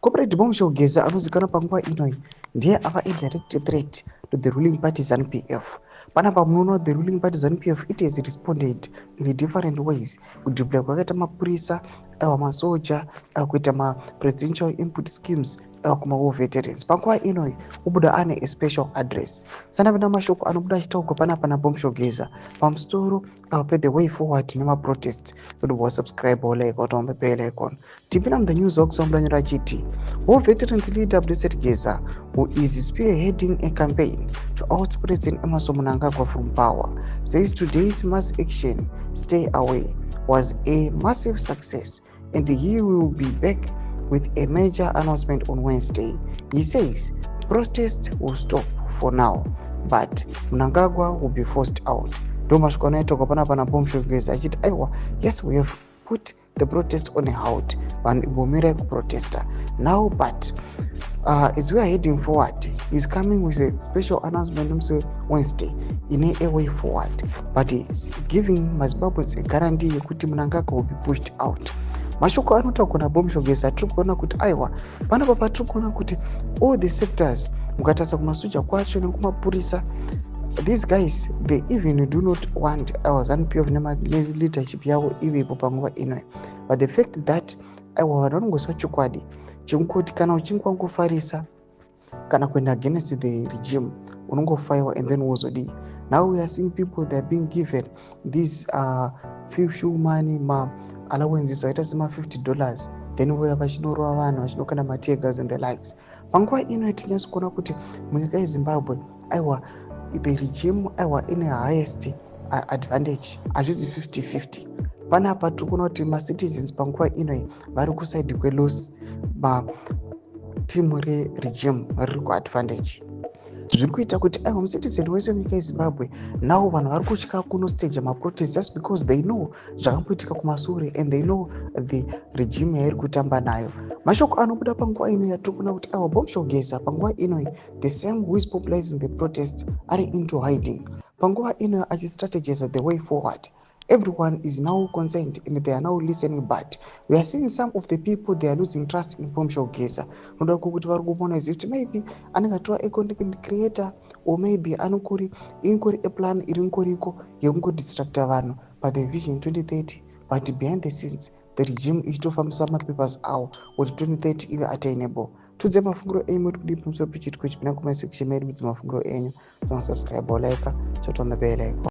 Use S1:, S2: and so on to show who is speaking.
S1: Comrade Bombshell Geza anozikanwa panguva inoi ndiye ava a direct threat to the ruling party ZANU-PF. Panapa munoona the ruling party ZANU-PF it has responded in different ways kudhibhula kwakaita mapurisa, masoja, kuita presidential input schemes kumawar veterans. Panguva inoi obuda ane a special address. Sanavina mashoko anobuda achitaurwa panapa naBombshell Geza pamusoro the way forward nemaprotests kuti wasubscribe like on the bell icon. Tipina the news wakusambulanyira chiti War Veterans leader Blessed Geza, who is spearheading a campaign to oust President Emmerson Mnangagwa from power, says today's mass action, Stay Away, was a massive success and he will be back with a major announcement on Wednesday. He says protests will stop for now, but Mnangagwa will be forced out. Thomas Koneto Kopana Bombshell Geza achiti aiwa, yes, we have put the protest on a halt and Bomira protester now, but as we are heading forward, he's coming with a special announcement Wednesday in a way forward, but he's giving Zimbabweans a guarantee kuti Mnangagwa will be pushed out. Mashoko anotaurwa naBombshell Geza tiri kuona kuti aiwa panapa patiri kuona kuti all the sectors mukatarisa kumasoja kwacho nekumapurisa, these guys they even do not want ZANU-PF neleadership yavo ivepo panguva inoi, but the fact that aiwa vanhu vanongozwa chokwadi chekungoti kana uchinge wangofarisa kana kuenda against the regime unongofaiwa and then wozodii. Now we are seeing people that are being given these few money allowances waita sema $50, then voya vachinorova vanhu vachinokanda mategas and the likes. Panguva ino tinyatso kuona kuti munyika yeZimbabwe aiwa the regime aiwa ine highest advantage, hazvizi 50-50. Panapa tiri kuona kuti macitizens panguva inoi vari kusaidi kweloss, timu regime riri kuadvantage. Zviri kuita kuti aiwa mucitizen wese wenyika yeZimbabwe now vanhu vari kutya kunostage maprotest just because they know zvakamboitika kumashure and they know the regime yairi kutamba nayo. Mashoko anobuda panguva inoi yatiri kuona kuti aiwa Bombshell Geza panguva inoi the same who is popularizing the protest ari into hiding. Panguva inoi achistrategize the way forward. Everyone is now concerned and they are now listening, but we are seeing some of the people they are losing trust in Bombshell Geza. Noda kuti vari kuona kuti maybe anenge atora a content creator or maybe inkuri a plan iri ngoriko yekungodisracta vanhu the vision 2030, but behind the scenes the regime ichitofambisa mapapers awo kuti 2030 ive attainable. Tudze mafungiro enyu muri kudii pamusoro pechitiko chipinda kumasection medu mudzi mafungiro enyu. So subscribe or like, shut on the bell icon.